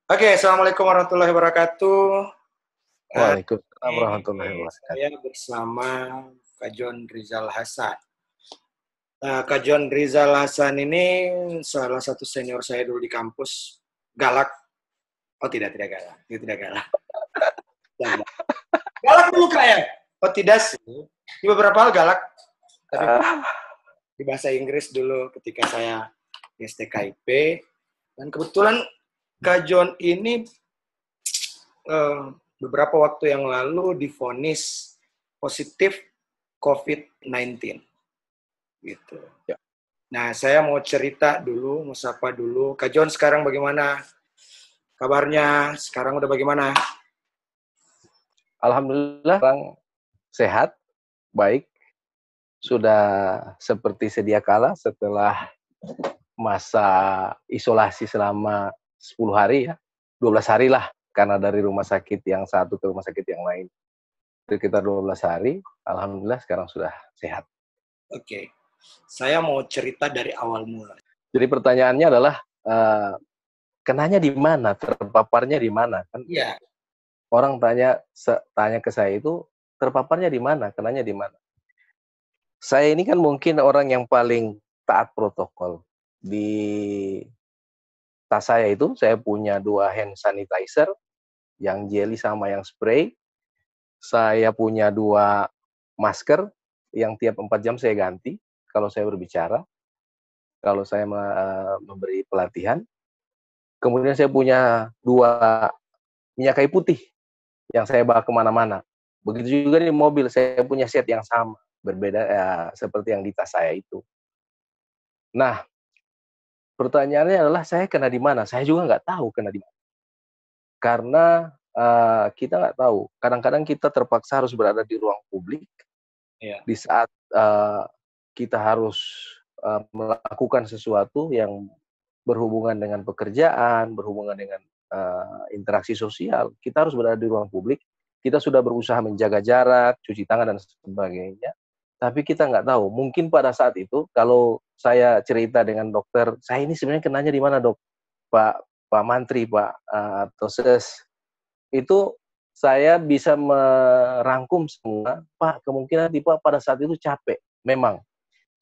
Oke, Assalamualaikum warahmatullahi wabarakatuh. Waalaikumsalam Ini warahmatullahi saya wabarakatuh. bersama Kak John Rizal Hasan. Nah, Kak John Rizal Hasan ini salah satu senior saya dulu di kampus. Galak. Oh, tidak galak. Itu tidak galak. Tidak. Galak dulu Kak ya? Oh, tidak sih. Di beberapa hal galak. Tapi di bahasa Inggris dulu ketika saya di STKIP. Dan kebetulan Kak John ini beberapa waktu yang lalu divonis positif COVID-19 gitu. Ya. Nah, saya mau cerita dulu, mau sapa dulu. Kak John sekarang bagaimana kabarnya? Sekarang udah bagaimana? Alhamdulillah sekarang sehat, baik, sudah seperti sedia kala setelah masa isolasi selama 10 hari ya, 12 hari lah, karena dari rumah sakit yang satu ke rumah sakit yang lain. Sekitar 12 hari, alhamdulillah sekarang sudah sehat. Oke, saya mau cerita dari awal mula. Jadi pertanyaannya adalah, kenanya di mana, terpaparnya di mana? Kan Iya, orang tanya ke saya itu, terpaparnya di mana, kenanya di mana? Saya ini kan mungkin orang yang paling taat protokol. Di tas saya itu saya punya 2 hand sanitizer, yang jelly sama yang spray. Saya punya 2 masker yang tiap 4 jam saya ganti kalau saya berbicara, kalau saya memberi pelatihan. Kemudian saya punya 2 minyak kayu putih yang saya bawa kemana-mana. Begitu juga di mobil, saya punya set yang sama, berbeda seperti yang di tas saya itu. Nah, pertanyaannya adalah saya kena di mana? Saya juga nggak tahu kena di mana. Karena kita nggak tahu. Kadang-kadang kita terpaksa harus berada di ruang publik iya. di saat kita harus melakukan sesuatu yang berhubungan dengan pekerjaan, berhubungan dengan interaksi sosial. Kita harus berada di ruang publik. Kita sudah berusaha menjaga jarak, cuci tangan dan sebagainya. Tapi kita nggak tahu. Mungkin pada saat itu, kalau saya cerita dengan dokter, saya ini sebenarnya kenanya di mana dok? Pak Mantri, Pak atau Ses, itu saya bisa merangkum semua. Pak, kemungkinan tipe pada saat itu capek. Memang,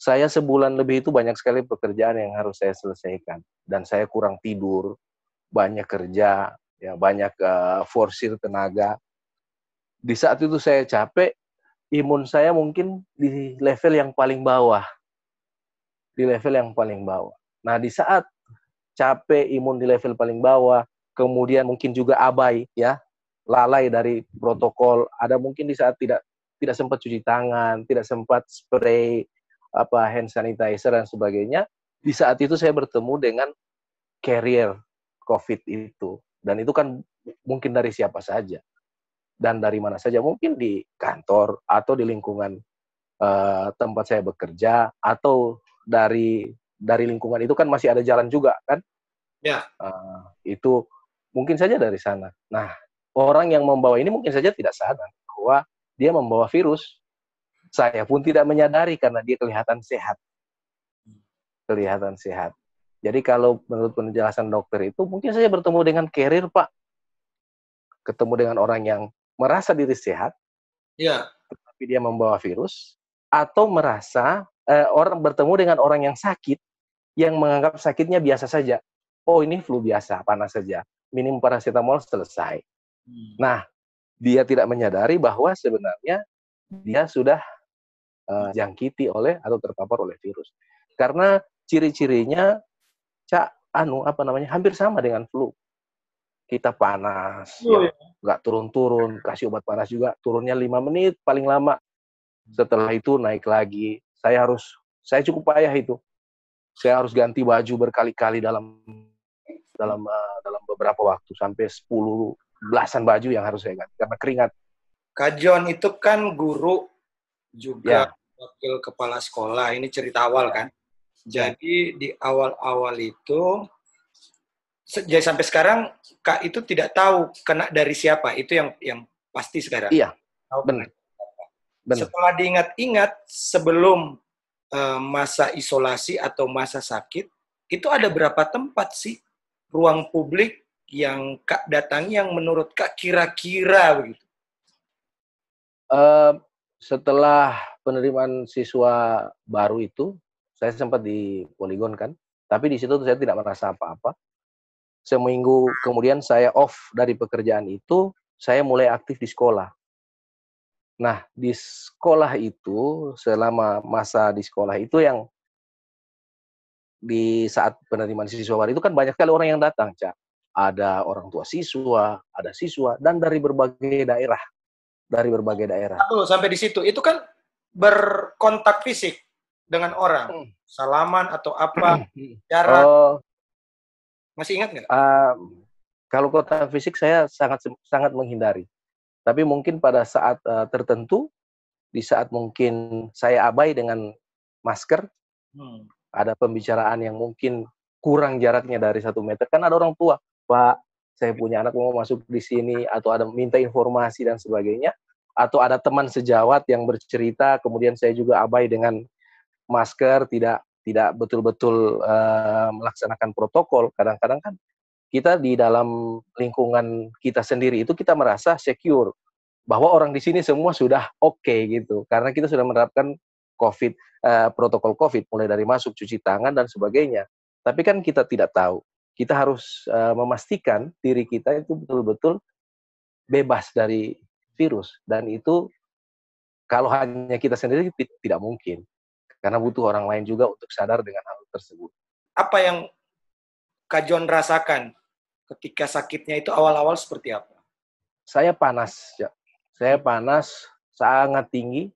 saya sebulan lebih itu banyak sekali pekerjaan yang harus saya selesaikan. Dan saya kurang tidur, banyak kerja, ya banyak forsir tenaga. Di saat itu saya capek, imun saya mungkin di level yang paling bawah. Di level yang paling bawah. Nah, di saat capek, imun di level paling bawah, kemudian mungkin juga abai, ya, lalai dari protokol. Ada mungkin di saat tidak sempat cuci tangan, tidak sempat spray hand sanitizer dan sebagainya. Di saat itu saya bertemu dengan carrier COVID itu, dan itu kan mungkin dari siapa saja dan dari mana saja, mungkin di kantor atau di lingkungan tempat saya bekerja, atau dari lingkungan itu kan masih ada jalan juga kan. Ya, Itu mungkin saja dari sana. Nah, orang yang membawa ini mungkin saja tidak sadar bahwa dia membawa virus. Saya pun tidak menyadari karena dia kelihatan sehat. Kelihatan sehat. Jadi kalau menurut penjelasan dokter itu, mungkin saja bertemu dengan carrier, Pak. Ketemu dengan orang yang merasa diri sehat, ya. tapi dia membawa virus, atau merasa orang bertemu dengan orang yang sakit, yang menganggap sakitnya biasa saja. Oh, ini flu biasa, panas saja. Minum paracetamol selesai. Nah, dia tidak menyadari bahwa sebenarnya dia sudah jangkiti oleh atau terpapar oleh virus. Karena ciri-cirinya hampir sama dengan flu. Kita panas, Oh, ya, ya. nggak turun-turun, kasih obat panas juga, turunnya 5 menit paling lama. Setelah itu naik lagi. Saya cukup payah itu. Saya harus ganti baju berkali-kali dalam dalam dalam beberapa waktu, sampai 10 belasan baju yang harus saya ganti karena keringat. Kak John itu kan guru juga Ya, wakil kepala sekolah. Ini cerita awal ya, kan. ya, Jadi di awal-awal itu jadi sampai sekarang Kak itu tidak tahu kena dari siapa. Itu yang pasti sekarang. iya, Tahu kena. benar, benar. Setelah diingat-ingat sebelum masa isolasi atau masa sakit, itu ada berapa tempat sih ruang publik yang Kak datangi yang menurut Kak kira-kira begitu? Setelah penerimaan siswa baru itu, saya sempat di Poligon kan, tapi di situ saya tidak merasa apa-apa. Seminggu kemudian saya off dari pekerjaan itu, saya mulai aktif di sekolah. Nah, di sekolah itu, selama masa di sekolah itu yang di saat penerimaan siswa baru itu kan banyak sekali orang yang datang, Cak. Ada orang tua siswa, ada siswa, dan dari berbagai daerah. Dari berbagai daerah. Dulu sampai di situ, itu kan berkontak fisik dengan orang, salaman atau apa, jarak, Oh, masih ingat nggak? kalau kontak fisik saya sangat sangat menghindari. Tapi mungkin pada saat tertentu, di saat mungkin saya abai dengan masker, ada pembicaraan yang mungkin kurang jaraknya dari 1 meter, kan ada orang tua, Pak, saya punya anak mau masuk di sini, atau ada minta informasi dan sebagainya, atau ada teman sejawat yang bercerita, kemudian saya juga abai dengan masker, tidak tidak betul-betul melaksanakan protokol. Kadang-kadang kan kita di dalam lingkungan kita sendiri itu kita merasa secure bahwa orang di sini semua sudah oke gitu, karena kita sudah menerapkan COVID, protokol COVID mulai dari masuk, cuci tangan dan sebagainya. Tapi kan kita tidak tahu. Kita harus memastikan diri kita itu betul-betul bebas dari virus, dan itu kalau hanya kita sendiri tidak mungkin, karena butuh orang lain juga untuk sadar dengan hal tersebut. Apa yang Kak John rasakan ketika sakitnya itu awal-awal seperti apa? Saya panas, ya. Saya panas sangat tinggi.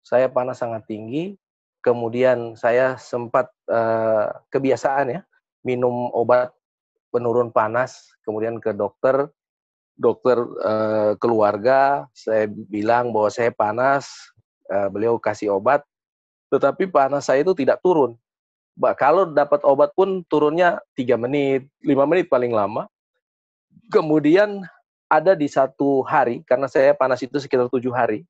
Saya panas sangat tinggi. Kemudian saya sempat kebiasaan ya minum obat penurun panas. Kemudian ke dokter keluarga. Saya bilang bahwa saya panas. Beliau kasih obat. Tetapi panas saya itu tidak turun. Kalau dapat obat pun turunnya 3 menit, 5 menit paling lama. Kemudian ada di satu hari, karena saya panas itu sekitar 7 hari,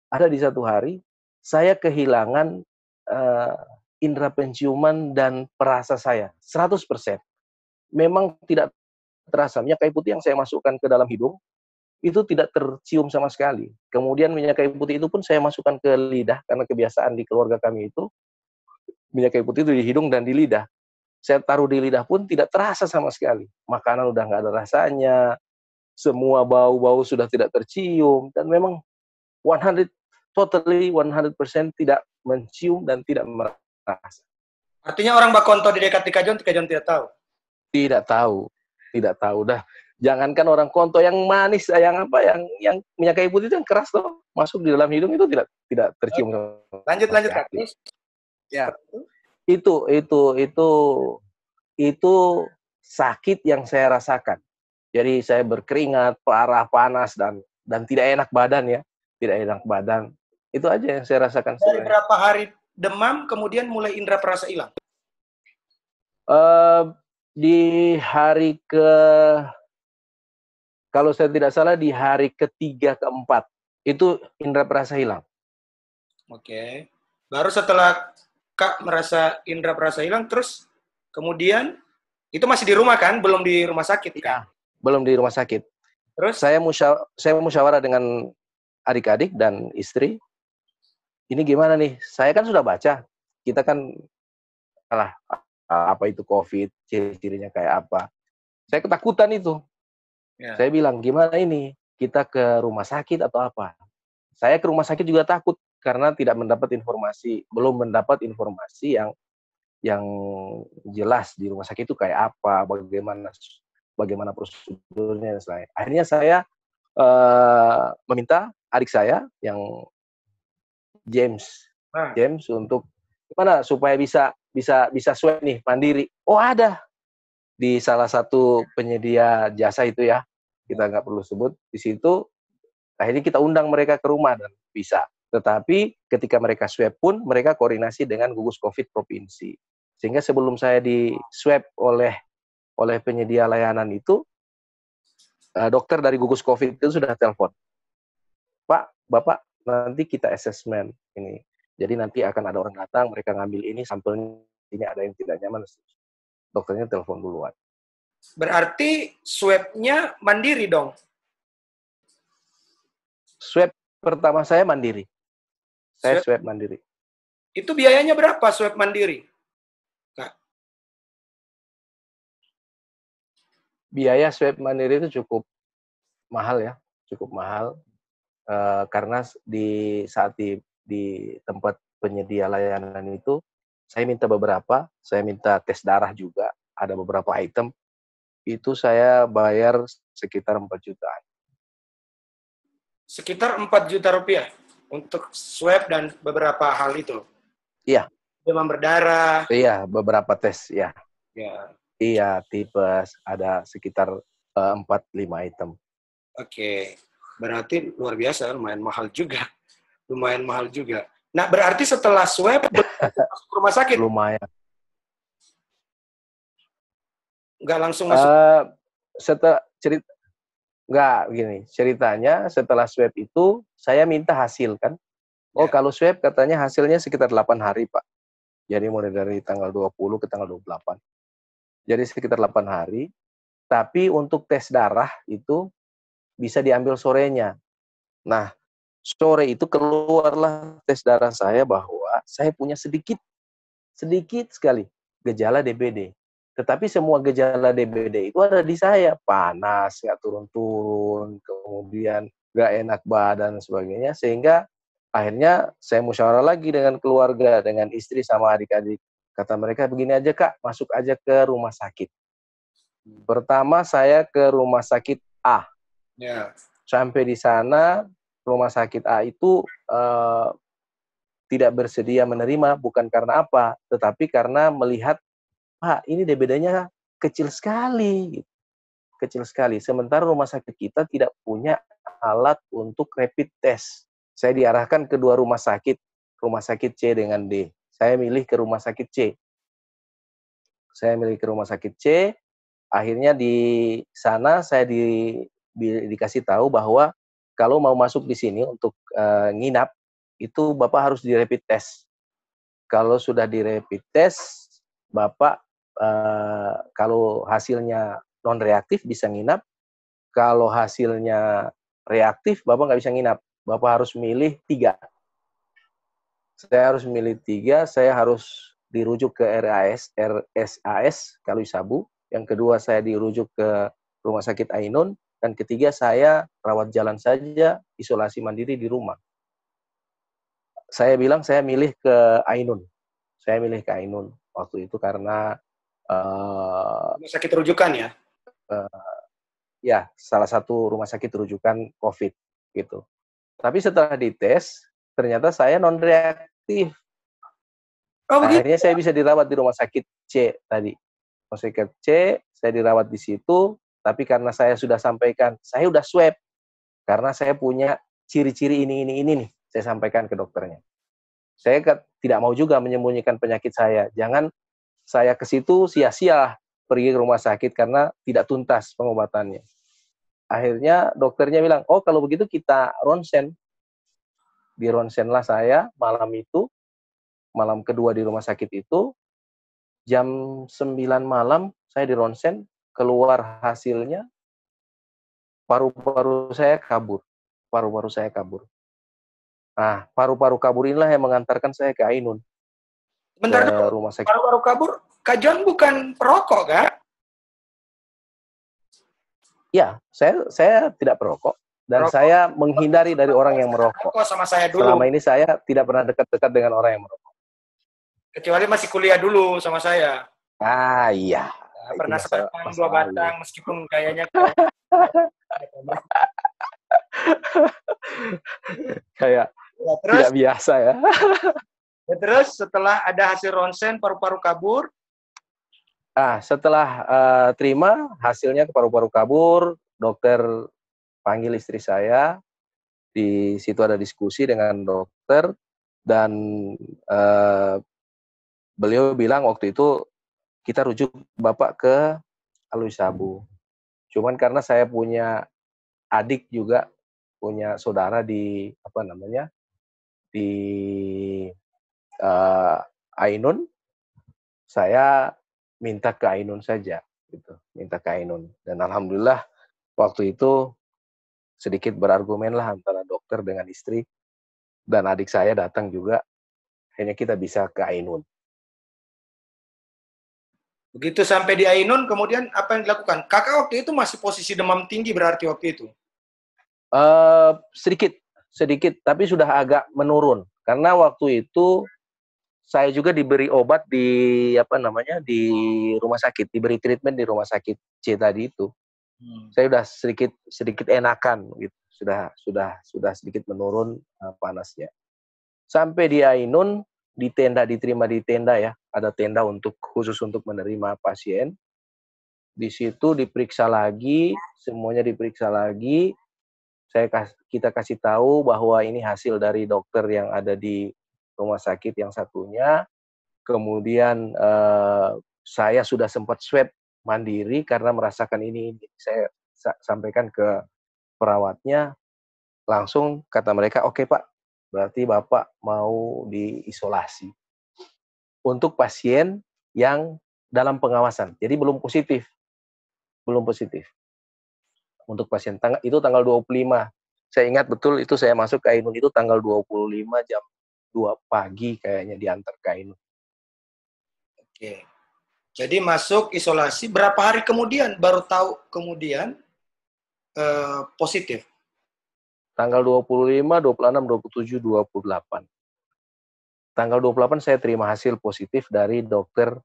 ada di satu hari, saya kehilangan uh, indera penciuman dan perasa saya, 100%. Memang tidak terasa, minyak kayu putih yang saya masukkan ke dalam hidung, itu tidak tercium sama sekali. Kemudian minyak kayu putih itu pun saya masukkan ke lidah, karena kebiasaan di keluarga kami itu, minyak kayu putih itu di hidung dan di lidah. Saya taruh di lidah pun tidak terasa sama sekali. Makanan udah nggak ada rasanya, semua bau-bau sudah tidak tercium, dan memang 100% tidak mencium dan tidak merasa. Artinya orang Bakonto di dekat di Kak John tidak tahu? Tidak tahu, tidak tahu. Dah, jangankan orang konto yang manis, yang apa, yang minyak kayu putih itu yang keras tuh, masuk di dalam hidung itu tidak tercium Lanjut sama Kak. sekali. Terus? Ya, itu sakit yang saya rasakan. Jadi saya berkeringat, parah, panas, dan tidak enak badan ya. Tidak enak badan. Itu aja yang saya rasakan Dari sebenarnya. berapa hari demam, kemudian mulai indera perasa hilang? Di hari kalau saya tidak salah di hari ketiga, keempat, itu indera perasa hilang. Oke. Baru setelah Kak merasa indera perasa hilang, terus kemudian itu masih di rumah kan? Belum di rumah sakit kan? Ya, belum di rumah sakit. Terus? Saya musyawarah dengan adik-adik dan istri. Ini gimana nih? Saya kan sudah baca. Kita kan salah apa itu COVID, ciri-cirinya kayak apa. Saya ketakutan itu. Ya. Saya bilang, gimana ini? Kita ke rumah sakit atau apa? Saya ke rumah sakit juga takut karena belum mendapat informasi yang jelas di rumah sakit itu kayak apa, bagaimana prosedurnya dan sebagainya. Akhirnya saya meminta adik saya yang James untuk gimana supaya bisa swab nih mandiri. Oh, ada di salah satu penyedia jasa itu ya, kita nggak perlu sebut. Di situ akhirnya kita undang mereka ke rumah dan bisa. Tetapi ketika mereka swab pun mereka koordinasi dengan gugus COVID provinsi. Sehingga sebelum saya di swab oleh penyedia layanan itu, dokter dari gugus COVID itu sudah telepon, Pak, Bapak, nanti kita assessment ini. Jadi nanti akan ada orang datang, mereka ngambil ini, sampelnya ini ada yang tidak nyaman. Dokternya telepon duluan. Berarti swab-nya mandiri dong? Swab pertama saya mandiri. Saya Swab, swab mandiri. itu biayanya berapa swab mandiri, Kak? Biaya swab mandiri itu cukup mahal ya, cukup mahal. Karena di saat di tempat penyedia layanan itu, saya minta tes darah juga, ada beberapa item, itu saya bayar sekitar 4 jutaan. Sekitar 4 juta rupiah untuk swab dan beberapa hal itu. Iya. Demam berdarah. Iya, beberapa tes, ya. Ya. Iya, tipes, ada sekitar 4-5 item. Oke, berarti luar biasa, lumayan mahal juga. Lumayan mahal juga. Nah, berarti setelah swab, masuk rumah sakit? Lumayan. Nggak langsung masuk? Ceritanya setelah swab itu, saya minta hasil kan. Oh, Ya. kalau swab katanya hasilnya sekitar 8 hari, Pak. Jadi mulai dari tanggal 20 ke tanggal 28. Jadi sekitar 8 hari. Tapi untuk tes darah itu bisa diambil sorenya. Nah, sore itu keluarlah tes darah saya bahwa saya punya sedikit sekali gejala DBD. Tetapi semua gejala DBD itu ada di saya. Panas, nggak turun-turun, kemudian nggak enak badan, dan sebagainya. Sehingga akhirnya saya musyawarah lagi dengan keluarga, dengan istri sama adik-adik. Kata mereka, begini aja Kak, masuk aja ke rumah sakit. Pertama saya ke rumah sakit A. Ya. Sampai di sana, rumah sakit A itu tidak bersedia menerima, bukan karena apa, tetapi karena melihat, Pak, ini DBD-nya kecil sekali. Kecil sekali. Sementara rumah sakit kita tidak punya alat untuk rapid test. Saya diarahkan ke dua rumah sakit C dengan D. Saya milih ke rumah sakit C. Akhirnya di sana saya dikasih tahu bahwa kalau mau masuk di sini untuk nginap, itu Bapak harus di rapid test. Kalau sudah di rapid test, Bapak kalau hasilnya non-reaktif bisa nginap, kalau hasilnya reaktif, Bapak nggak bisa nginap. Bapak harus milih 3. Saya harus milih 3, saya harus dirujuk ke RSAS, Kalisabo. Yang kedua, saya dirujuk ke Rumah Sakit Ainun. Dan ketiga, saya rawat jalan saja, isolasi mandiri di rumah. Saya bilang saya milih ke Ainun. Waktu itu karena Rumah sakit rujukan ya? Ya, salah satu rumah sakit rujukan COVID gitu. Tapi setelah dites, ternyata saya non-reaktif. Oh, begitu? Akhirnya saya bisa dirawat di rumah sakit C tadi. Rumah sakit C, saya dirawat di situ, tapi karena saya sudah sampaikan, saya sudah swab, karena saya punya ciri-ciri ini nih, saya sampaikan ke dokternya. Saya tidak mau juga menyembunyikan penyakit saya. Jangan saya ke situ sia-sia pergi ke rumah sakit karena tidak tuntas pengobatannya. Akhirnya dokternya bilang, oh kalau begitu kita ronsen. Di ronsenlah saya malam kedua di rumah sakit itu, jam 9 malam saya di ronsen, keluar hasilnya, paru-paru saya kabur. Nah, paru-paru kabur inilah yang mengantarkan saya ke Ainun. Bentar Ke dulu, rumah sakit. paru-paru kabur, Kak John bukan perokok, Kak? Ya, saya tidak perokok. Dan Perokok. saya menghindari dari orang yang merokok. Sama saya dulu. Selama ini saya tidak pernah dekat-dekat dengan orang yang merokok. Kecuali masih kuliah dulu sama saya. Ah, iya. Nah, pernah sebatang, 2 batang, meskipun gayanya kayak kayak ya, terus, tidak biasa ya. Ya, terus setelah ada hasil ronsen paru-paru kabur. Setelah terima hasilnya paru-paru kabur, dokter panggil istri saya. Di situ ada diskusi dengan dokter dan beliau bilang waktu itu kita rujuk Bapak ke Kalisabo. Cuman karena saya punya adik juga, punya saudara di di Ainun, saya minta ke Ainun saja. gitu, minta ke Ainun. Dan alhamdulillah waktu itu sedikit berargumen lah antara dokter dengan istri, dan adik saya datang juga, akhirnya kita bisa ke Ainun. Begitu sampai di Ainun, kemudian apa yang dilakukan? Kakak waktu itu masih posisi demam tinggi berarti waktu itu? Sedikit, tapi sudah agak menurun. Karena waktu itu saya juga diberi obat di di rumah sakit, diberi treatment di rumah sakit C tadi itu. Saya sudah sedikit enakan gitu, sudah sedikit menurun panasnya. Sampai di Ainun, diterima di tenda ya, ada tenda khusus untuk menerima pasien. Di situ diperiksa lagi, semuanya diperiksa lagi. Kita kasih tahu bahwa ini hasil dari dokter yang ada di rumah sakit yang satunya. Kemudian saya sudah sempat swab mandiri karena merasakan ini. Saya sampaikan ke perawatnya, langsung kata mereka, oke Pak, berarti Bapak mau diisolasi. Untuk pasien yang dalam pengawasan, jadi belum positif. Untuk pasien itu tanggal 25. Saya ingat betul itu saya masuk ke Ainun itu tanggal 25 jam 2 pagi kayaknya diantar ke Ainun. Oke. Jadi masuk isolasi, berapa hari kemudian baru tahu kemudian positif? Tanggal 25, 26, 27, 28. Tanggal 28 saya terima hasil positif dari dokter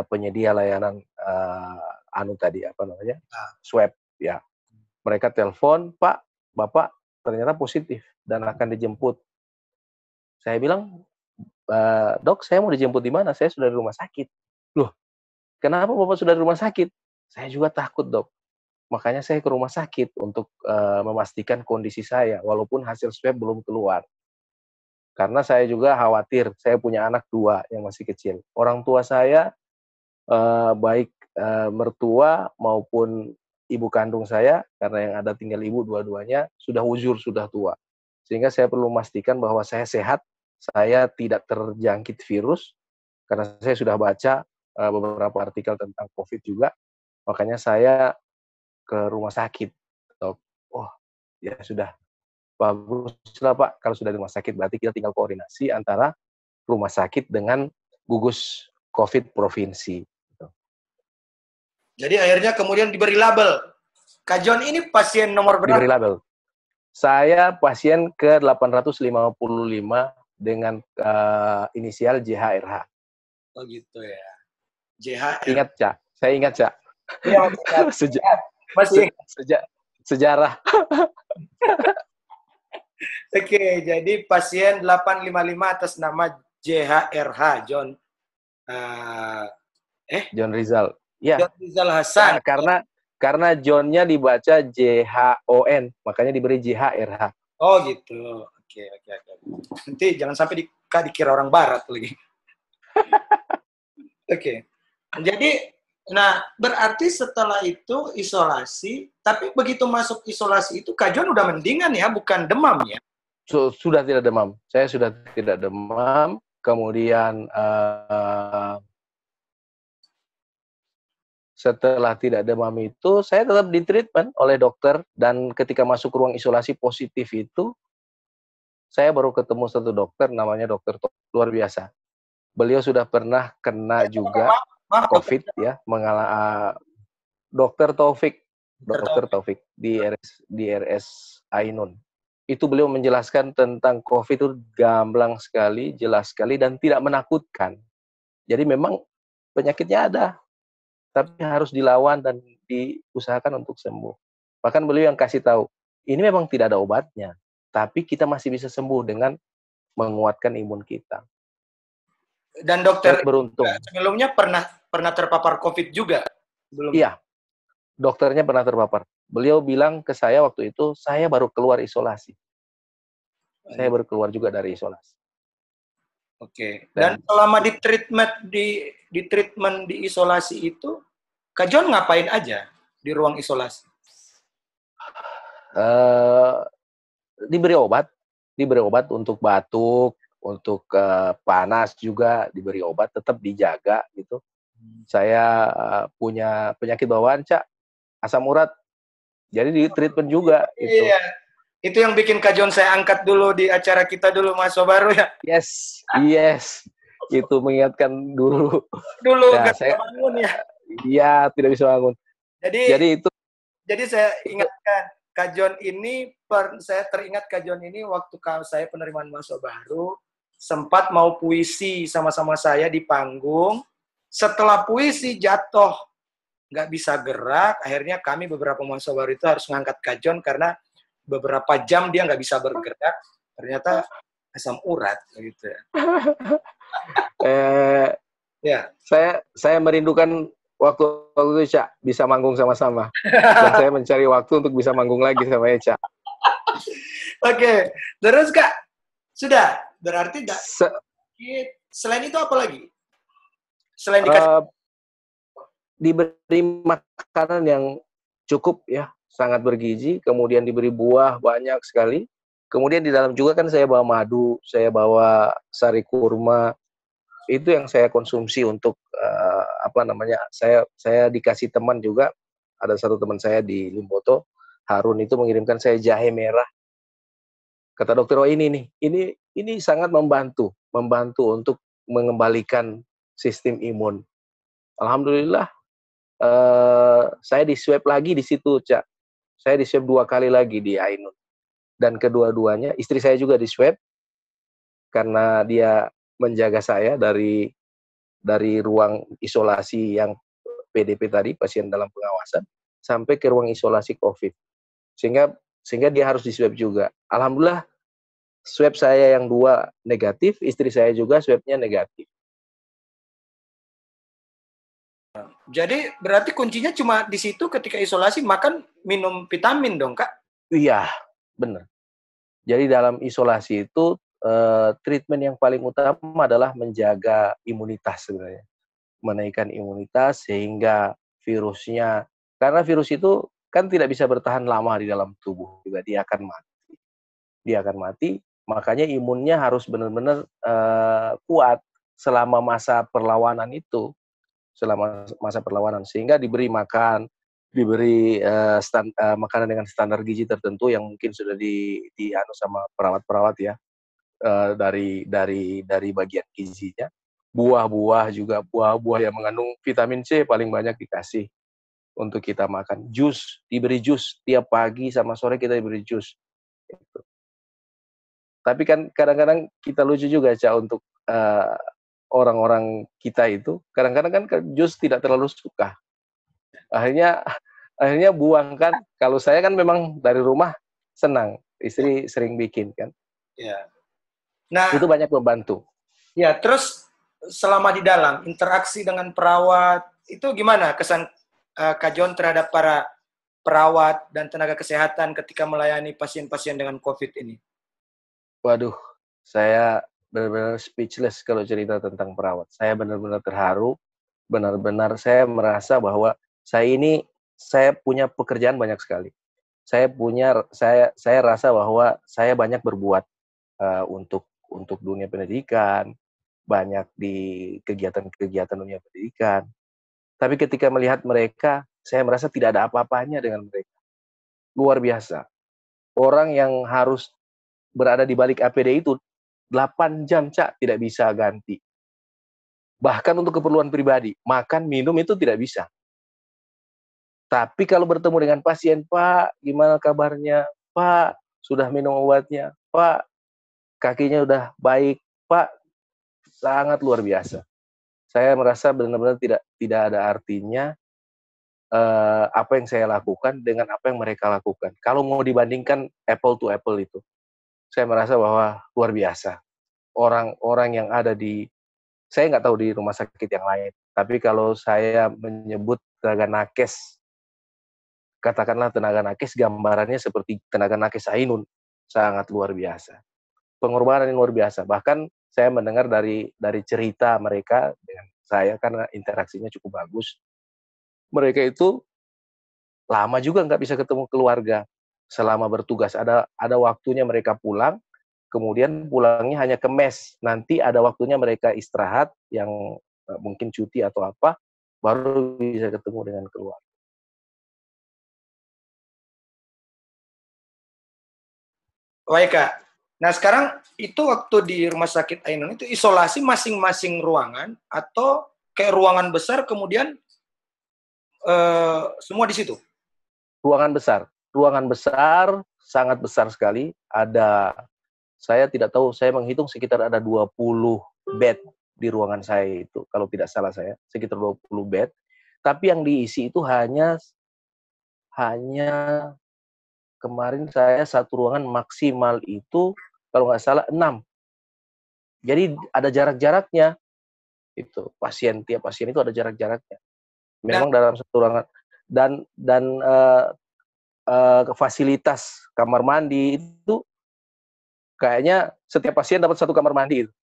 penyedia layanan swab ya. Mereka telepon, Pak, Bapak ternyata positif dan akan dijemput. Saya bilang, Dok, saya mau dijemput di mana? Saya sudah di rumah sakit. Loh, kenapa Bapak sudah di rumah sakit? Saya juga takut, Dok. Makanya saya ke rumah sakit untuk memastikan kondisi saya, walaupun hasil swab belum keluar. Karena saya juga khawatir, saya punya anak 2 yang masih kecil. Orang tua saya, baik mertua maupun ibu kandung saya, karena yang ada tinggal ibu dua-duanya, sudah uzur, sudah tua. Sehingga saya perlu memastikan bahwa saya sehat, saya tidak terjangkit virus, karena saya sudah baca beberapa artikel tentang COVID juga, makanya saya ke rumah sakit. Oh, ya sudah, baguslah Pak, kalau sudah di rumah sakit, berarti kita tinggal koordinasi antara rumah sakit dengan gugus COVID provinsi. Jadi akhirnya kemudian diberi label. Kak John ini pasien nomor berapa? Diberi label. Saya pasien ke-855 dengan inisial JHRH. Oh gitu ya. JHR. Ingat, Cak? Saya ingat, Cak. Iya, masih. Sejarah. Oke, jadi pasien 855 atas nama JHRH, John. John Rizal. Ya. John Rizal Hasan. Karena John-nya dibaca JHON, makanya diberi JHRH. Oh gitu. Oke. Nanti jangan sampai dikira orang barat lagi. Oke. Jadi, berarti setelah itu isolasi, tapi begitu masuk isolasi itu Kak John udah mendingan ya, bukan demam ya? Sudah tidak demam. Saya sudah tidak demam. Kemudian setelah tidak demam itu, saya tetap ditreatment oleh dokter, dan ketika masuk ruang isolasi positif itu, saya baru ketemu satu dokter, namanya dokter luar biasa. Beliau sudah pernah kena juga COVID ya, Dokter Taufik di RS Ainun. Itu beliau menjelaskan tentang COVID itu gamblang sekali, jelas sekali, dan tidak menakutkan. Jadi memang penyakitnya ada, tapi harus dilawan dan diusahakan untuk sembuh. Bahkan beliau yang kasih tahu, ini memang tidak ada obatnya, tapi kita masih bisa sembuh dengan menguatkan imun kita. Dan dokter beruntung. Sebelumnya pernah terpapar COVID juga? Belum. Iya, dokternya pernah terpapar. Beliau bilang ke saya waktu itu, saya baru keluar isolasi. Saya baru keluar juga dari isolasi. Oke. Dan selama di treatment di isolasi itu, Kak John ngapain aja di ruang isolasi? Diberi obat untuk batuk, untuk panas juga diberi obat, tetap dijaga gitu. Saya punya penyakit bawaan, Cak, asam urat. Jadi di treatment juga itu. Iya. Itu yang bikin Kak John saya angkat dulu di acara kita dulu Mas Baru ya. Yes, yes. Itu mengingatkan dulu. Dulu Ya, nggak bisa bangun ya. iya tidak bisa bangun. Jadi Jadi itu saya ingatkan Kak John ini, saya teringat Kak John ini waktu saya penerimaan mahasiswa baru, sempat mau puisi sama-sama saya di panggung. Setelah puisi jatuh, nggak bisa gerak, akhirnya kami beberapa mahasiswa baru itu harus ngangkat Kak John karena beberapa jam dia nggak bisa bergerak, ternyata asam urat gitu ya. Ya. Saya merindukan waktu itu, Cak, bisa manggung sama-sama. Dan saya mencari waktu untuk bisa manggung lagi sama Eca. Oke, terus Kak, sudah berarti selain itu apa lagi? Selain dikasih diberi makanan yang cukup ya, sangat bergizi, kemudian diberi buah banyak sekali. Kemudian di dalam juga kan saya bawa madu, saya bawa sari kurma. Itu yang saya konsumsi untuk saya dikasih teman juga. Ada satu teman saya di Limboto, Harun, itu mengirimkan saya jahe merah. Kata dokter, oh ini sangat membantu untuk mengembalikan sistem imun. Alhamdulillah, saya di swab lagi di situ, Cak. Saya di swab 2 kali lagi di Ainun. Dan kedua-duanya, istri saya juga di swab karena dia menjaga saya dari ruang isolasi yang PDP tadi, pasien dalam pengawasan, sampai ke ruang isolasi COVID. Sehingga dia harus di swab juga. Alhamdulillah, swab saya yang 2 negatif, istri saya juga swabnya negatif. Jadi berarti kuncinya cuma di situ ketika isolasi makan minum vitamin dong, Kak? Iya, benar. Jadi dalam isolasi itu treatment yang paling utama adalah menjaga imunitas sebenarnya. Menaikkan imunitas sehingga virusnya, karena virus itu kan tidak bisa bertahan lama di dalam tubuh juga, dia akan mati. Makanya imunnya harus benar-benar kuat selama masa perlawanan itu, sehingga diberi makan, diberi makanan dengan standar gizi tertentu yang mungkin sudah dianu sama perawat-perawat ya, dari bagian gizinya. Buah-buah juga, buah-buah yang mengandung vitamin C paling banyak dikasih untuk kita makan. Diberi jus tiap pagi sama sore, kita diberi jus. Gitu. Tapi kan kadang-kadang kita lucu juga, Cak, untuk orang-orang kita itu kadang-kadang kan jus tidak terlalu suka. Akhirnya buang kan. Kalau saya kan memang dari rumah senang, istri sering bikin kan. Ya. Nah, itu banyak membantu. Ya, terus selama di dalam interaksi dengan perawat itu gimana kesan Kak John terhadap para perawat dan tenaga kesehatan ketika melayani pasien-pasien dengan COVID ini? Waduh, saya benar-benar speechless kalau cerita tentang perawat. Saya benar-benar terharu, benar-benar saya merasa bahwa saya punya pekerjaan banyak sekali. Saya rasa bahwa saya banyak berbuat untuk dunia pendidikan, banyak di kegiatan-kegiatan dunia pendidikan. Tapi ketika melihat mereka, saya merasa tidak ada apa-apanya dengan mereka. Luar biasa. Orang yang harus berada di balik APD itu 8 jam, Cak, tidak bisa ganti. Bahkan untuk keperluan pribadi, makan, minum itu tidak bisa. Tapi kalau bertemu dengan pasien, Pak, gimana kabarnya? Pak, sudah minum obatnya? Pak, kakinya udah baik? Pak, sangat luar biasa. Saya merasa benar-benar tidak ada artinya apa yang saya lakukan dengan apa yang mereka lakukan. Kalau mau dibandingkan apple to apple itu, saya merasa bahwa luar biasa. Orang-orang yang ada saya nggak tahu di rumah sakit yang lain, tapi kalau saya menyebut tenaga nakes, katakanlah tenaga nakes, gambarannya seperti tenaga nakes Ainun, sangat luar biasa. Pengorbanan yang luar biasa. Bahkan saya mendengar dari cerita mereka dengan saya, karena interaksinya cukup bagus. Mereka itu lama juga nggak bisa ketemu keluarga selama bertugas. Ada waktunya mereka pulang, kemudian pulangnya hanya ke mes. Nanti ada waktunya mereka istirahat, yang mungkin cuti atau apa, baru bisa ketemu dengan keluarga. Baik, Kak. Nah, sekarang itu waktu di Rumah Sakit Ainun itu isolasi masing-masing ruangan atau kayak ruangan besar kemudian semua di situ? Ruangan besar, sangat besar sekali. Saya tidak tahu, saya menghitung sekitar ada 20 bed di ruangan saya itu, kalau tidak salah saya, sekitar 20 bed. Tapi yang diisi itu hanya kemarin saya satu ruangan maksimal itu kalau nggak salah 6. Jadi ada jarak-jaraknya itu. Tiap pasien itu ada jarak-jaraknya. Memang dalam satu ruangan dan fasilitas kamar mandi itu kayaknya setiap pasien dapat satu kamar mandi itu.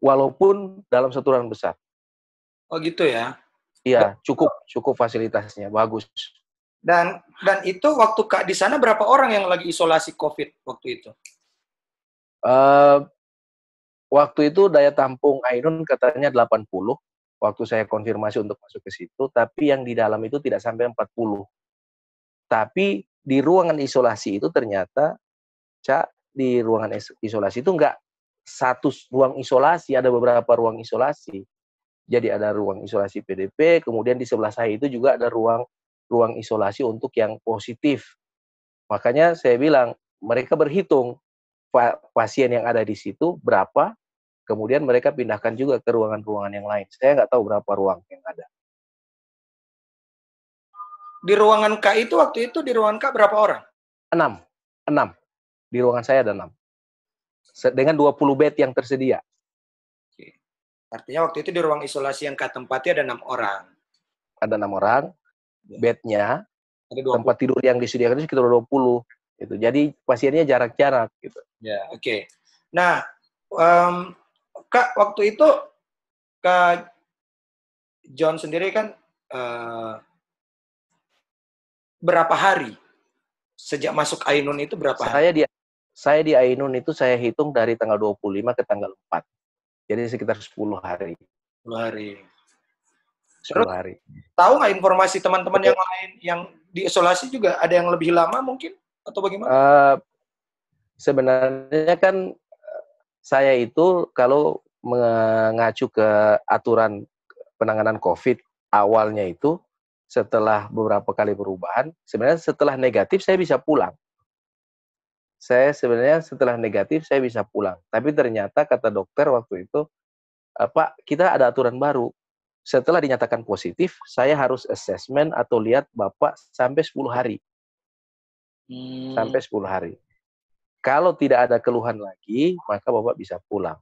Walaupun dalam satu ruangan besar. Oh gitu ya? Iya, cukup fasilitasnya, bagus. Dan itu waktu Kak di sana berapa orang yang lagi isolasi COVID waktu itu? Waktu itu daya tampung Ainun katanya 80, waktu saya konfirmasi untuk masuk ke situ, tapi yang di dalam itu tidak sampai 40. Tapi di ruangan isolasi itu ternyata, di ruangan isolasi itu enggak satu ruang isolasi, ada beberapa ruang isolasi. Jadi ada ruang isolasi PDP, kemudian di sebelah saya itu juga ada ruang isolasi untuk yang positif. Makanya saya bilang, mereka berhitung pasien yang ada di situ berapa, kemudian mereka pindahkan juga ke ruangan-ruangan yang lain. Saya nggak tahu berapa ruang yang ada. Di ruangan Kak itu waktu itu di ruangan Kak berapa orang? 6. Di ruangan saya ada 6. Dengan 20 bed yang tersedia. Oke. Artinya waktu itu di ruang isolasi yang Kak tempati ada 6 orang. Ada 6 orang, bednya, ada 20. Tempat tidur yang disediakan itu sekitar 20. Gitu. Jadi pasiennya jarak-jarak. Gitu. Ya, oke. Nah, Kak, waktu itu Kak John sendiri kan berapa hari sejak masuk Ainun itu berapa hari? Saya di Ainun itu saya hitung dari tanggal 25 ke tanggal 4. Jadi sekitar 10 hari. 10 hari. 10 hari. Tahu nggak informasi teman-teman yang lain yang diisolasi juga ada yang lebih lama mungkin? Atau bagaimana? Sebenarnya kan saya itu kalau mengacu ke aturan penanganan COVID awalnya itu, setelah beberapa kali perubahan, sebenarnya setelah negatif saya bisa pulang. Setelah negatif saya bisa pulang. Tapi ternyata kata dokter waktu itu, Pak, kita ada aturan baru. Setelah dinyatakan positif, saya harus asesmen atau lihat Bapak sampai 10 hari. Sampai 10 hari. Kalau tidak ada keluhan lagi, maka Bapak bisa pulang.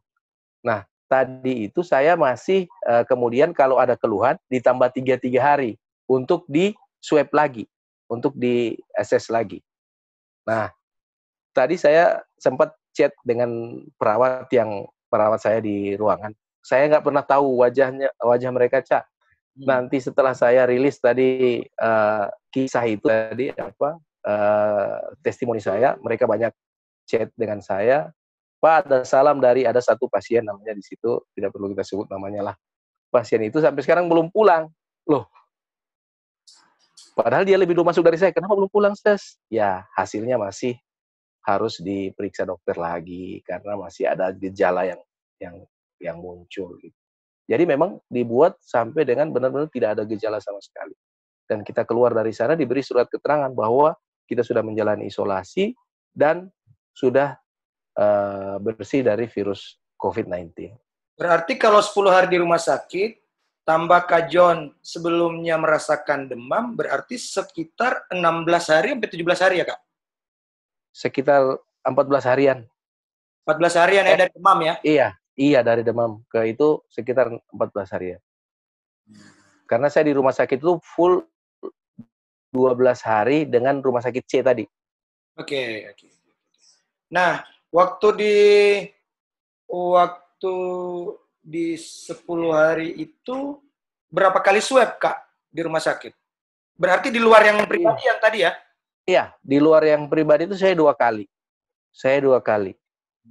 Nah, tadi itu saya masih kemudian kalau ada keluhan ditambah 3 hari untuk di swab lagi, untuk di assess lagi. Nah, tadi saya sempat chat dengan perawat saya di ruangan. Saya nggak pernah tahu wajah mereka, Cak. Nanti setelah saya rilis tadi kisah itu tadi testimoni saya, mereka banyak chat dengan saya. Pak, ada satu pasien namanya di situ, tidak perlu kita sebut namanya lah. Pasien itu sampai sekarang belum pulang. Loh, padahal dia lebih dulu masuk dari saya, kenapa belum pulang, Ses? Ya, hasilnya masih harus diperiksa dokter lagi, karena masih ada gejala yang muncul. Gitu. Jadi memang dibuat sampai dengan benar-benar tidak ada gejala sama sekali. Dan kita keluar dari sana diberi surat keterangan bahwa kita sudah menjalani isolasi dan sudah bersih dari virus COVID-19. Berarti kalau 10 hari di rumah sakit, tambah Kak John sebelumnya merasakan demam, berarti sekitar 16 hari sampai 17 hari ya, Kak? Sekitar 14 harian. 14 harian ya dari demam ya? Iya dari demam ke itu sekitar 14 harian. Karena saya di rumah sakit itu full 12 hari dengan rumah sakit C tadi. Oke. Nah, waktu di 10 hari itu berapa kali swab, Kak, di rumah sakit? Berarti di luar yang pribadi yang tadi ya? Iya, di luar yang pribadi itu saya 2 kali.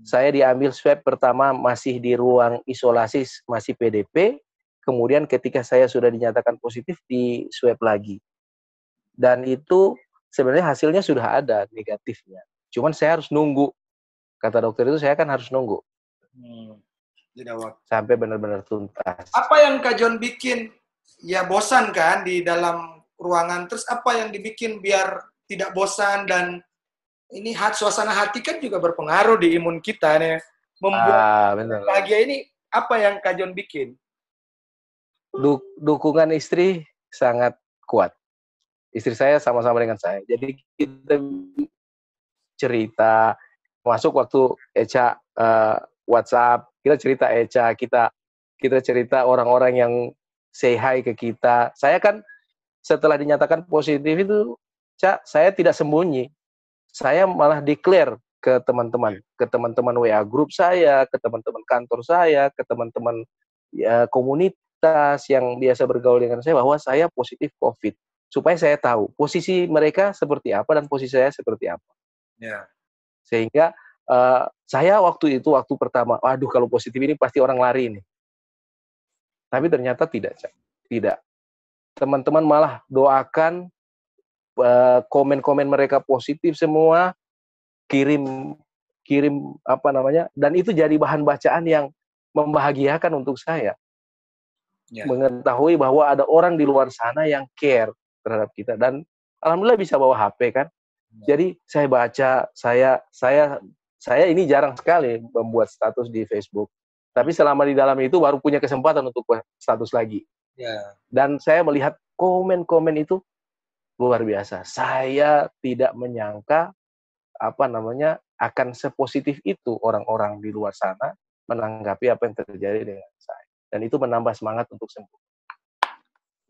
Saya diambil swab pertama masih di ruang isolasi, masih PDP. kemudian ketika saya sudah dinyatakan positif, di swab lagi. Dan itu sebenarnya hasilnya sudah ada negatifnya. Cuman saya harus nunggu. Kata dokter itu saya kan harus nunggu Tidak waktu. sampai benar-benar tuntas. Apa yang Kak John bikin? Ya bosan kan di dalam ruangan. Terus apa yang dibikin biar tidak bosan, dan ini suasana hati kan juga berpengaruh di imun kita nih. Membuat Benar. bahagia ini apa yang Kak John bikin? Dukungan istri sangat kuat. Istri saya sama-sama dengan saya. Jadi kita cerita, masuk waktu Eca WhatsApp, kita cerita Eca, kita cerita orang-orang yang say hi ke kita. Saya kan setelah dinyatakan positif itu, Cak, saya tidak sembunyi. Saya malah declare ke teman-teman WA grup saya, ke teman-teman kantor saya, ke teman-teman komunitas yang biasa bergaul dengan saya, bahwa saya positif COVID. Supaya saya tahu posisi mereka seperti apa dan posisi saya seperti apa. Ya. Sehingga saya waktu pertama, waduh kalau positif ini pasti orang lari ini. Tapi ternyata tidak, Cak. Tidak. Teman-teman malah doakan, komen-komen mereka positif semua, kirim dan itu jadi bahan bacaan yang membahagiakan untuk saya. Ya. Mengetahui bahwa ada orang di luar sana yang care terhadap kita, dan alhamdulillah bisa bawa HP kan. Ya. Jadi saya baca, saya ini jarang sekali membuat status di Facebook. Tapi selama di dalam itu baru punya kesempatan untuk status lagi. Ya. Dan saya melihat komen-komen itu luar biasa. Saya tidak menyangka akan sepositif itu orang-orang di luar sana menanggapi apa yang terjadi dengan saya. Dan itu menambah semangat untuk sembuh.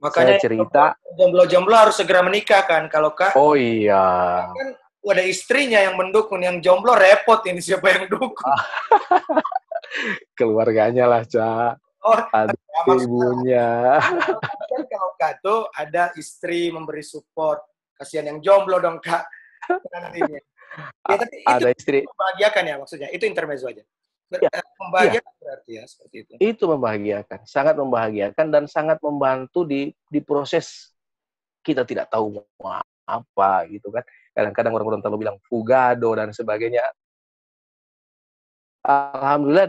Makanya saya cerita, jomblo-jomblo harus segera menikah kan, kalau Kak. Oh iya. Kan ada istrinya yang mendukung, yang jomblo repot ini siapa yang dukung. Keluarganya lah, Cak. Ada ibunya. Kan kalau Kak tuh ada istri memberi support. Kasihan yang jomblo dong, Kak. Nantinya. Ya, tapi itu istri membahagiakan ya maksudnya. Itu intermezzo aja. Membahagiakan berarti ya, seperti itu. Itu membahagiakan, sangat membahagiakan dan sangat membantu di proses kita tidak tahu mau apa gitu kan. Kadang-kadang orang-orang terlalu bilang fugado dan sebagainya. Alhamdulillah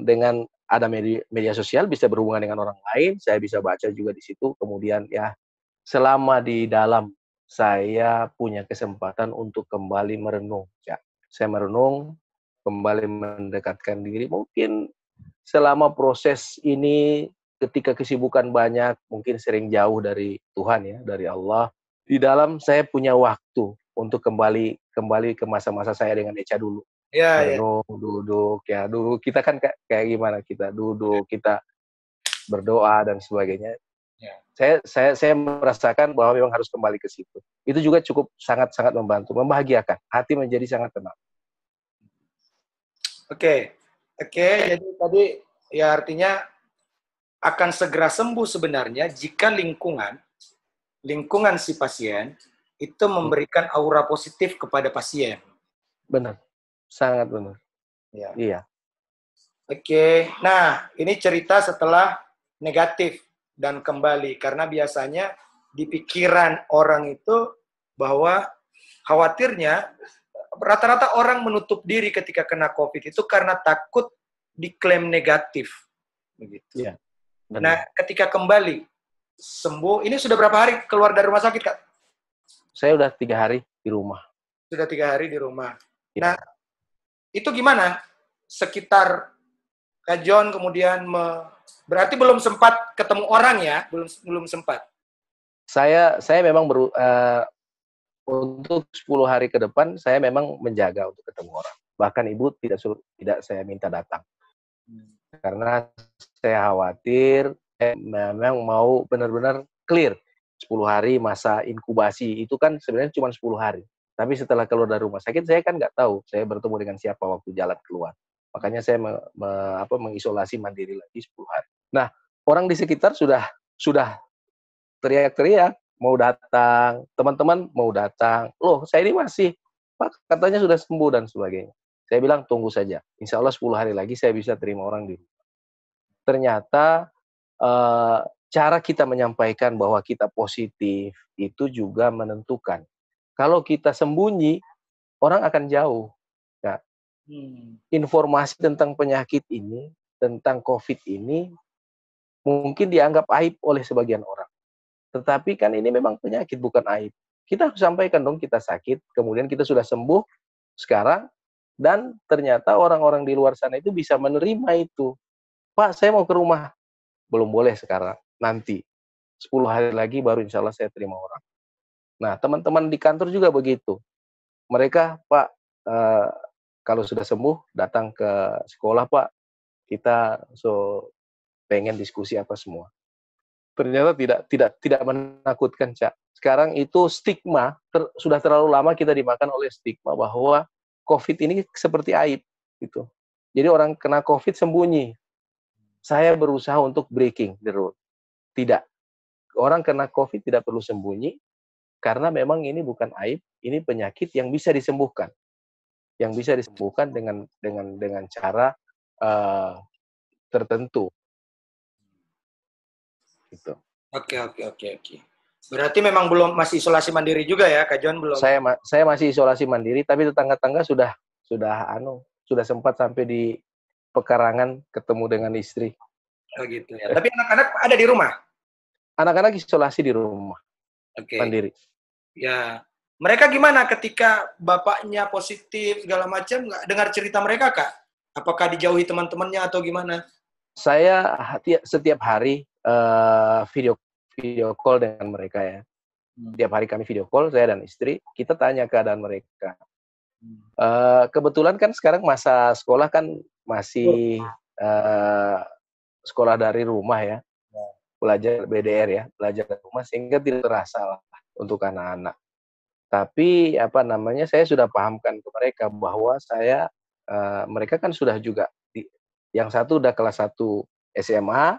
dengan ada media sosial bisa berhubungan dengan orang lain, saya bisa baca juga di situ. Kemudian ya selama di dalam saya punya kesempatan untuk kembali merenung. Ya, saya merenung, kembali mendekatkan diri. Mungkin selama proses ini ketika kesibukan banyak, mungkin sering jauh dari Tuhan ya, dari Allah. Di dalam saya punya waktu untuk kembali ke masa-masa saya dengan Eca dulu. Ya, merenung, duduk, ya dulu kita kan kayak gimana, kita duduk, kita berdoa dan sebagainya. Ya. Saya merasakan bahwa memang harus kembali ke situ. Itu juga cukup sangat-sangat membantu, membahagiakan. Hati menjadi sangat tenang. Oke, jadi tadi ya artinya akan segera sembuh sebenarnya jika lingkungan si pasien itu memberikan aura positif kepada pasien. Benar, sangat benar. Ya. Iya. Oke, nah ini cerita setelah negatif dan kembali, karena biasanya di pikiran orang itu bahwa khawatirnya rata-rata orang menutup diri ketika kena COVID itu karena takut diklaim negatif. Begitu. Iya. Nah, ketika kembali sembuh, ini sudah berapa hari keluar dari rumah sakit, Kak? Saya udah 3 hari di rumah. Sudah 3 hari di rumah. Ya. Nah, itu gimana? Sekitar Kak John kemudian berarti belum sempat ketemu orang ya? Belum sempat. Saya memang untuk 10 hari ke depan saya memang menjaga untuk ketemu orang. Bahkan ibu tidak saya minta datang. Karena saya khawatir memang mau benar-benar clear. 10 hari masa inkubasi itu kan sebenarnya cuma 10 hari. Tapi setelah keluar dari rumah sakit saya kan nggak tahu saya bertemu dengan siapa waktu jalan keluar. Makanya saya mengisolasi mandiri lagi 10 hari. Nah, orang di sekitar sudah teriak-teriak mau datang, teman-teman mau datang. Loh, saya ini masih, Pak, katanya sudah sembuh dan sebagainya. Saya bilang tunggu saja. Insya Allah 10 hari lagi saya bisa terima orang di rumah. Ternyata cara kita menyampaikan bahwa kita positif itu juga menentukan. Kalau kita sembunyi, orang akan jauh. Nah, informasi tentang penyakit ini, tentang COVID ini, mungkin dianggap aib oleh sebagian orang. Tetapi kan ini memang penyakit, bukan aib. Kita harus sampaikan dong kita sakit, kemudian kita sudah sembuh sekarang, dan ternyata orang-orang di luar sana itu bisa menerima itu. Pak, saya mau ke rumah. Belum boleh sekarang, nanti. 10 hari lagi baru insya Allah saya terima orang. Nah, teman-teman di kantor juga begitu. Mereka, Pak, kalau sudah sembuh, datang ke sekolah, Pak. Kita pengen diskusi apa semua. Ternyata tidak menakutkan, Cak. Sekarang itu stigma, sudah terlalu lama kita dimakan oleh stigma bahwa COVID ini seperti aib. Gitu. Jadi orang kena COVID sembunyi. Saya berusaha untuk breaking the rule. Tidak. Orang kena COVID tidak perlu sembunyi, karena memang ini bukan aib, ini penyakit yang bisa disembuhkan. Yang bisa disembuhkan dengan cara tertentu. Gitu. Oke. Berarti memang masih isolasi mandiri juga ya, Kak John, belum? Saya masih isolasi mandiri, tapi tetangga-tetangga sudah sempat sampai di pekarangan ketemu dengan istri. Oh gitu ya. Tapi anak-anak ada di rumah? Anak-anak isolasi di rumah. Mandiri. Ya. Mereka gimana ketika bapaknya positif segala macam? Nggak dengar cerita mereka, Kak? Apakah dijauhi teman-temannya atau gimana? Saya setiap hari video call dengan mereka ya. Setiap hari kami video call, saya dan istri, kita tanya keadaan mereka. Kebetulan kan sekarang masa sekolah kan masih sekolah dari rumah ya, belajar BDR ya, belajar dari rumah, sehingga tidak terasa lah untuk anak-anak. Tapi saya sudah pahamkan ke mereka bahwa mereka kan sudah juga yang satu udah kelas 1 SMA,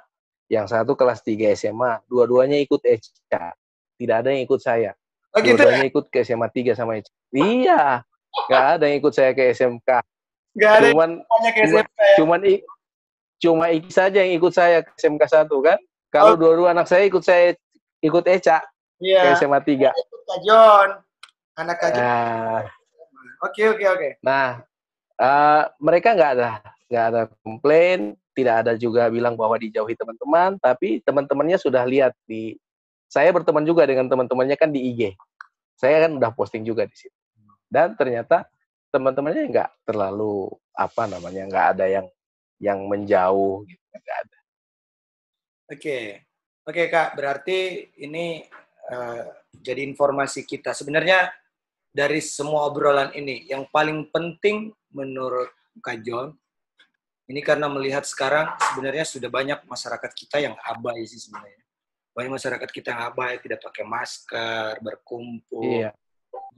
yang satu kelas 3 SMA, dua-duanya ikut ECA. Tidak ada yang ikut saya. Dua-duanya ikut ke SMA 3 sama ECA. Iya, nggak ada yang ikut saya ke SMK. Nggak ada ke SMK ya? Cuma Iki saja yang ikut saya ke SMK 1 kan. Kalau dua-dua anak saya ikut ECA ke SMA 3. Ikut Kak John. Anak Kak John. Oke. Nah, mereka nggak ada komplain, tidak ada juga bilang bahwa dijauhi teman-teman, tapi teman-temannya sudah lihat saya berteman juga dengan teman-temannya kan di IG. Saya kan udah posting juga di situ. Dan ternyata teman-temannya nggak terlalu nggak ada yang menjauh gitu, nggak ada. Oke Kak, berarti ini jadi informasi kita. Sebenarnya dari semua obrolan ini, yang paling penting menurut Kak John, ini karena melihat sekarang sebenarnya sudah banyak masyarakat kita yang abai sih sebenarnya. Banyak masyarakat kita yang abai, tidak pakai masker, berkumpul,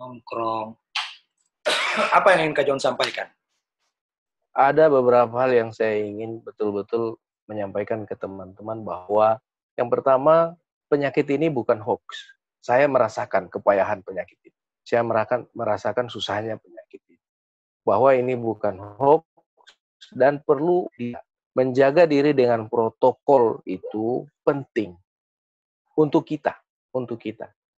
nongkrong. Apa yang ingin Kak John sampaikan? Ada beberapa hal yang saya ingin betul-betul menyampaikan ke teman-teman bahwa yang pertama, penyakit ini bukan hoax. Saya merasakan kepayahan penyakit ini. Saya merasakan susahnya penyakit ini. Bahwa ini bukan hoax dan perlu menjaga diri dengan protokol itu penting untuk kita.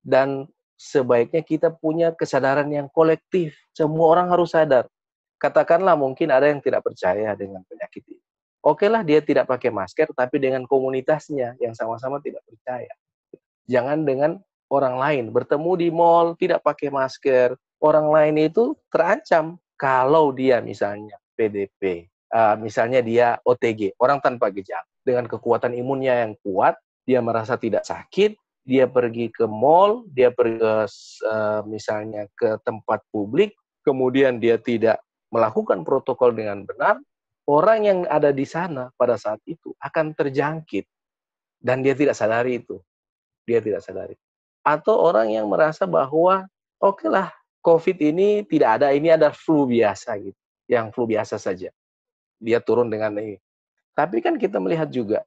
Dan sebaiknya kita punya kesadaran yang kolektif. Semua orang harus sadar. Katakanlah mungkin ada yang tidak percaya dengan penyakit ini. Oke lah dia tidak pakai masker, tapi dengan komunitasnya yang sama-sama tidak percaya. Jangan dengan orang lain. Bertemu di mall, tidak pakai masker. Orang lain itu terancam kalau dia misalnya PDP. Misalnya dia OTG, orang tanpa gejala. Dengan kekuatan imunnya yang kuat, dia merasa tidak sakit, dia pergi ke mall, dia pergi ke misalnya ke tempat publik, kemudian dia tidak melakukan protokol dengan benar, orang yang ada di sana pada saat itu akan terjangkit. Dan dia tidak sadari itu. Dia tidak sadari. Atau orang yang merasa bahwa, oke lah, COVID ini tidak ada, ini ada flu biasa gitu. Yang flu biasa saja. Dia turun dengan ini. Tapi kan kita melihat juga,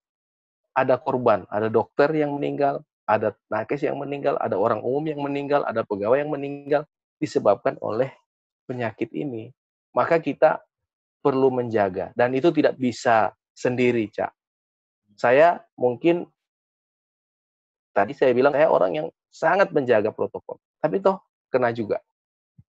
ada korban, ada dokter yang meninggal, ada nakes yang meninggal, ada orang umum yang meninggal, ada pegawai yang meninggal, disebabkan oleh penyakit ini. Maka kita perlu menjaga, dan itu tidak bisa sendiri, Cak. Saya mungkin tadi saya bilang saya orang yang sangat menjaga protokol, tapi toh kena juga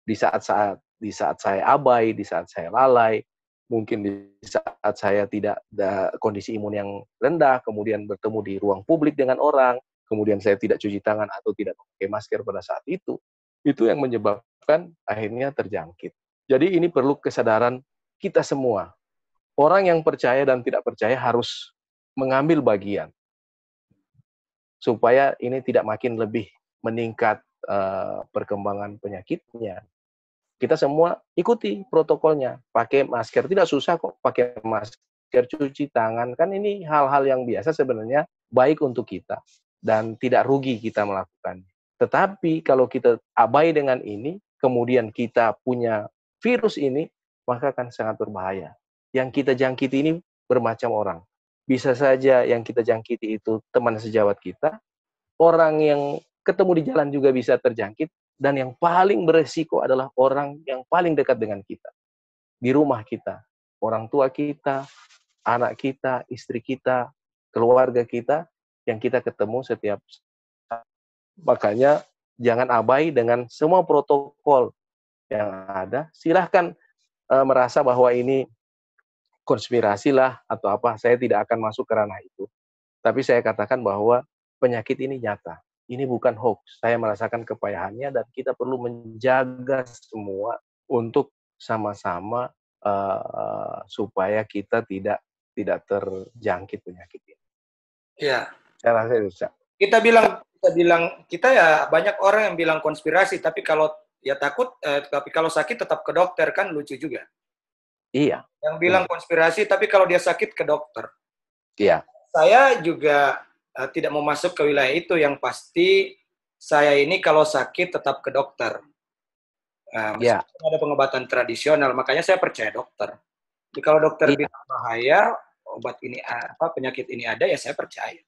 di saat saya abai, di saat saya lalai, mungkin di saat saya tidak ada kondisi imun yang rendah, kemudian bertemu di ruang publik dengan orang, kemudian saya tidak cuci tangan atau tidak memakai masker pada saat itu yang menyebabkan akhirnya terjangkit. Jadi ini perlu kesadaran kita semua. Orang yang percaya dan tidak percaya harus mengambil bagian supaya ini tidak makin lebih meningkat perkembangan penyakitnya. Kita semua ikuti protokolnya, pakai masker, tidak susah kok pakai masker, cuci tangan, kan ini hal-hal yang biasa sebenarnya, baik untuk kita, dan tidak rugi kita melakukannya. Tetapi kalau kita abai dengan ini, kemudian kita punya virus ini, maka akan sangat berbahaya. Yang kita jangkiti ini bermacam orang. Bisa saja yang kita jangkiti itu teman sejawat kita, orang yang ketemu di jalan juga bisa terjangkit, dan yang paling beresiko adalah orang yang paling dekat dengan kita. Di rumah kita, orang tua kita, anak kita, istri kita, keluarga kita, yang kita ketemu setiap saat. Makanya jangan abai dengan semua protokol yang ada. Silahkan merasa bahwa ini konspirasi lah atau apa, saya tidak akan masuk ke ranah itu. Tapi saya katakan bahwa penyakit ini nyata. Ini bukan hoax. Saya merasakan kepayahannya dan kita perlu menjaga semua untuk sama-sama supaya kita tidak terjangkit penyakit ini. Iya. Saya rasa itu, Cak. Kita ya banyak orang yang bilang konspirasi, tapi kalau ya takut, tapi kalau sakit tetap ke dokter, kan lucu juga. Iya. Yang bilang konspirasi, tapi kalau dia sakit ke dokter. Iya. Saya juga tidak mau masuk ke wilayah itu. Yang pasti saya ini kalau sakit tetap ke dokter. Meskipun ada pengobatan tradisional, makanya saya percaya dokter. Jadi kalau dokter bilang bahaya, obat ini penyakit ini ada, ya saya percaya.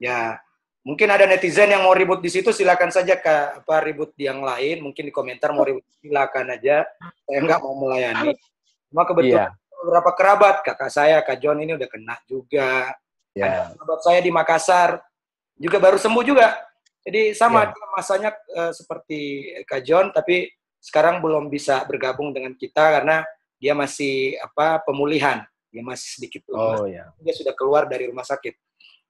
Ya, mungkin ada netizen yang mau ribut di situ, silakan saja ribut di yang lain. Mungkin di komentar mau ribut, silakan aja. Saya nggak mau melayani. Cuma kebetulan beberapa kerabat, kakak saya, Kak John ini udah kena juga. Ada kerabat saya di Makassar, juga baru sembuh juga. Jadi sama masanya seperti Kak John, tapi sekarang belum bisa bergabung dengan kita karena dia masih pemulihan. Dia masih sedikit lemah. Dia sudah keluar dari rumah sakit.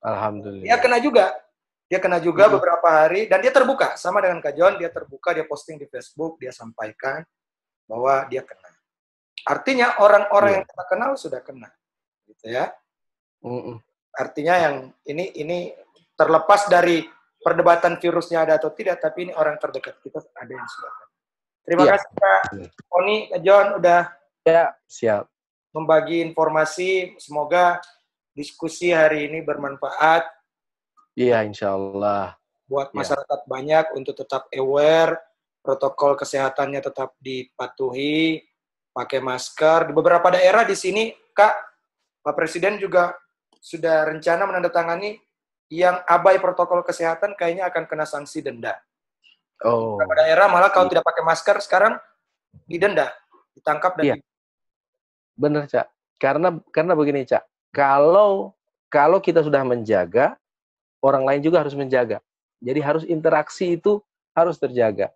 Alhamdulillah. Dia kena juga beberapa hari, dan dia terbuka. Sama dengan Kak John, dia terbuka, dia posting di Facebook, dia sampaikan bahwa dia kena. Artinya orang-orang yang kita kenal sudah kena. Gitu ya. Artinya yang ini terlepas dari perdebatan virusnya ada atau tidak, tapi ini orang terdekat kita ada yang sudah kena. Terima kasih Kak Oni, Kak John udah siap membagi informasi. Semoga diskusi hari ini bermanfaat. Iya, insya Allah. Buat masyarakat banyak untuk tetap aware, protokol kesehatannya tetap dipatuhi, pakai masker. Di beberapa daerah di sini, Kak, Pak Presiden juga sudah rencana menandatangani yang abai protokol kesehatan kayaknya akan kena sanksi denda. Beberapa daerah malah kalau tidak pakai masker sekarang didenda, ditangkap dan benar, Cak. Karena begini, Cak. Kalau kita sudah menjaga, orang lain juga harus menjaga. Jadi harus interaksi itu harus terjaga.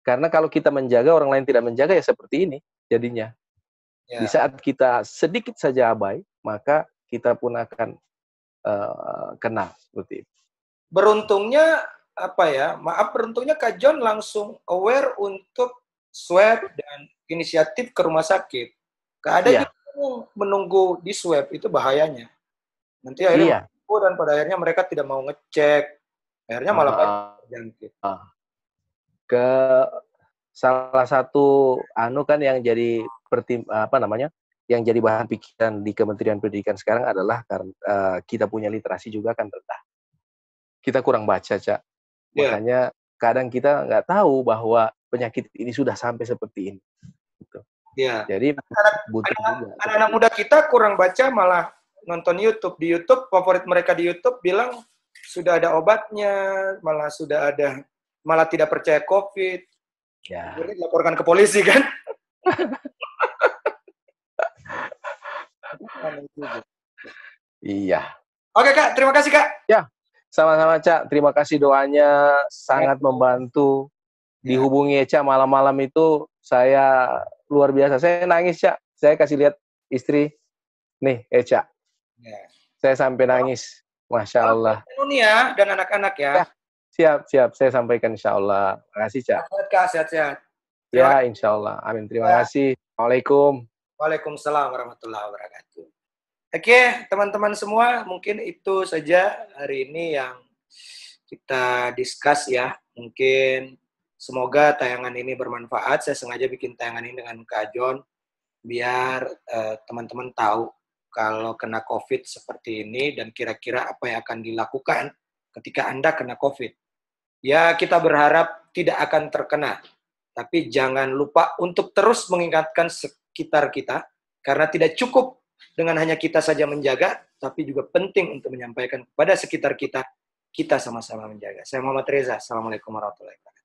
Karena kalau kita menjaga, orang lain tidak menjaga, ya seperti ini jadinya. Di saat kita sedikit saja abai, maka kita pun akan kena seperti itu. Beruntungnya beruntungnya Kak John langsung aware untuk swab dan inisiatif ke rumah sakit. Keadaan menunggu di swab itu bahayanya. Nanti akhirnya dan pada akhirnya mereka tidak mau ngecek. Akhirnya malah terjangkit. Ke salah satu kan yang jadi yang jadi bahan pikiran di Kementerian Pendidikan sekarang adalah karena kita punya literasi juga kan rendah. Kita kurang baca, Cak. Makanya kadang kita nggak tahu bahwa penyakit ini sudah sampai seperti ini. Gitu. Jadi anak-anak muda kita kurang baca, malah nonton YouTube. Di YouTube, favorit mereka di YouTube bilang sudah ada obatnya, malah tidak percaya COVID. Jadi laporkan ke polisi kan? Iya. Oke Kak, terima kasih Kak. Ya, sama-sama Cak. Terima kasih doanya, sangat Ya, membantu. ya, Dihubungi Eca malam-malam itu saya luar biasa. Saya nangis Cak. Saya kasih lihat istri, nih Eca. ya. Saya sampai nangis. Masya Salam Allah. buat Nunia dan anak-anak ya. Ya, siap, siap. Saya sampaikan insya Allah. Terima kasih Cak. Sehat Kak, sehat-sehat. Terima Ya, kasih. insya Allah. Amin. Terima Ya. kasih. Assalamualaikum. Waalaikumsalam warahmatullahi wabarakatuh. Oke, teman-teman semua, mungkin itu saja hari ini yang kita discuss ya. Mungkin semoga tayangan ini bermanfaat. Saya sengaja bikin tayangan ini dengan Kak John biar teman-teman tahu kalau kena COVID seperti ini dan kira-kira apa yang akan dilakukan ketika Anda kena COVID. Ya, kita berharap tidak akan terkena, tapi jangan lupa untuk terus mengingatkan sekitar kita, karena tidak cukup dengan hanya kita saja menjaga, tapi juga penting untuk menyampaikan kepada sekitar kita, kita sama-sama menjaga. Saya Muhammad Reza, Assalamualaikum warahmatullahi wabarakatuh.